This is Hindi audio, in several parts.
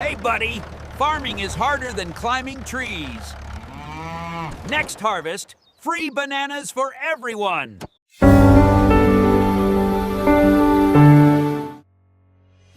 Hey buddy, farming is harder than climbing trees. Next harvest, free bananas for everyone.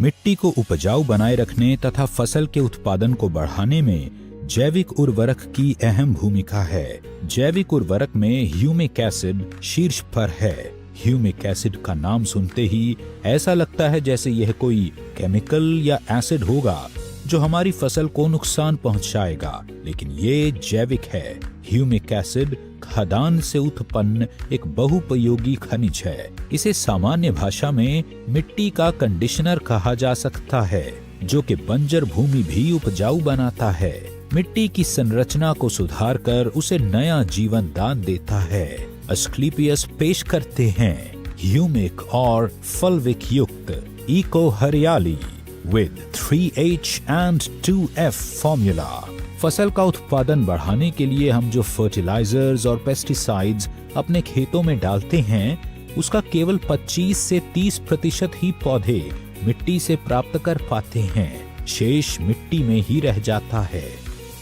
मिट्टी को उपजाऊ बनाए रखने तथा फसल के उत्पादन को बढ़ाने में जैविक उर्वरक की अहम भूमिका है। जैविक उर्वरक में ह्यूमिक एसिड शीर्ष पर है। ह्यूमिक एसिड का नाम सुनते ही ऐसा लगता है जैसे यह कोई केमिकल या एसिड होगा जो हमारी फसल को नुकसान पहुंचाएगा, लेकिन ये जैविक है। ह्यूमिक एसिड खदान से उत्पन्न एक बहुपयोगी खनिज है। इसे सामान्य भाषा में मिट्टी का कंडीशनर कहा जा सकता है, जो कि बंजर भूमि भी उपजाऊ बनाता है। मिट्टी की संरचना को सुधार कर उसे नया जीवन दान देता है। अस्क्लेपियस पेश करते हैं ह्यूमिक और फल्विक युक्त इको हरियाली with 3H and 2F formula. फसल का उत्पादन बढ़ाने के लिए हम जो फर्टिलाइजर्स और पेस्टिसाइड्स अपने खेतों में डालते हैं, उसका केवल 25 से 30% ही पौधे मिट्टी से प्राप्त कर पाते हैं। शेष मिट्टी में ही रह जाता है।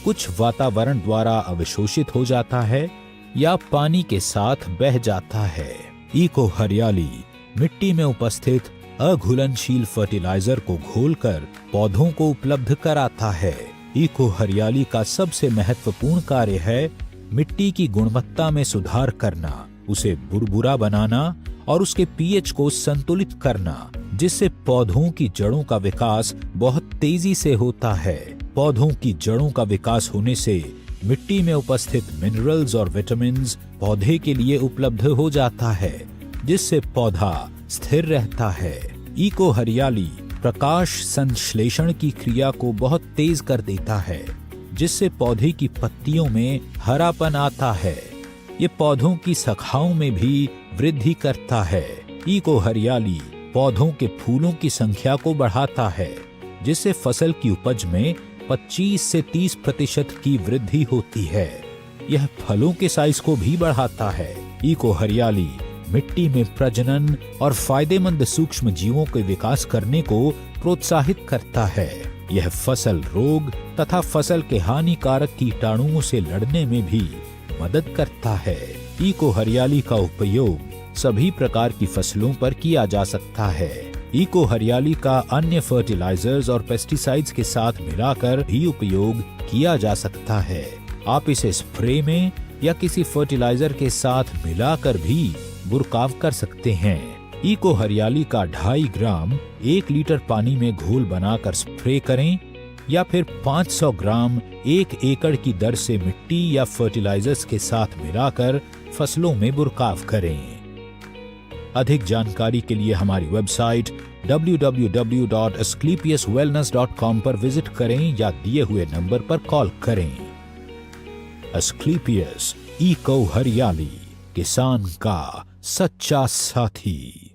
कुछ वातावरण द्वारा अवशोषित हो जाता है या पानी के साथ बह जाता है। इको हरियाली मिट्टी में उपस्थित अघुलनशील फर्टिलाइजर को घोलकर पौधों को उपलब्ध कराता है। इको हरियाली का सबसे महत्वपूर्ण कार्य है मिट्टी की गुणवत्ता में सुधार करना, उसे बुरबुरा बनाना और उसके पीएच को संतुलित करना, जिससे पौधों की जड़ों का विकास बहुत तेजी से होता है। पौधों की जड़ों का विकास होने से मिट्टी में उपस्थित मिनरल्स और विटामिन्स पौधे के लिए उपलब्ध हो जाता है, जिससे पौधा स्थिर रहता है। इको हरियाली प्रकाश संश्लेषण की क्रिया को बहुत तेज कर देता है, जिससे पौधे की पत्तियों में हरापन आता है। ये पौधों की शाखाओं में भी वृद्धि करता है। इको हरियाली पौधों के फूलों की संख्या को बढ़ाता है, जिससे फसल की उपज में 25 से 30% की वृद्धि होती है। यह फलों के साइज को भी बढ़ाता है। इको हरियाली मिट्टी में प्रजनन और फायदेमंद सूक्ष्म जीवों के विकास करने को प्रोत्साहित करता है। यह फसल रोग तथा फसल के हानिकारक कीटाणुओं से लड़ने में भी मदद करता है। इको हरियाली का उपयोग सभी प्रकार की फसलों पर किया जा सकता है। इको हरियाली का अन्य फर्टिलाइजर्स और पेस्टिसाइड्स के साथ मिलाकर भी उपयोग किया जा सकता है। आप इसे स्प्रे में या किसी फर्टिलाइजर के साथ मिलाकर भी बुरकाव कर सकते हैं। इको हरियाली का 2.5 ग्राम 1 लीटर पानी में घोल बनाकर स्प्रे करें या फिर 500 ग्राम 1 एकड़ की दर से मिट्टी या फर्टिलाइजर्स के साथ मिलाकर फसलों में बुरकाव करें। अधिक जानकारी के लिए हमारी वेबसाइट www.asclepiuswellness.com पर विजिट करें या दिए हुए नंबर पर कॉल करें। अस्क्लेपियस इको हरियाली, किसान का सच्चा साथी।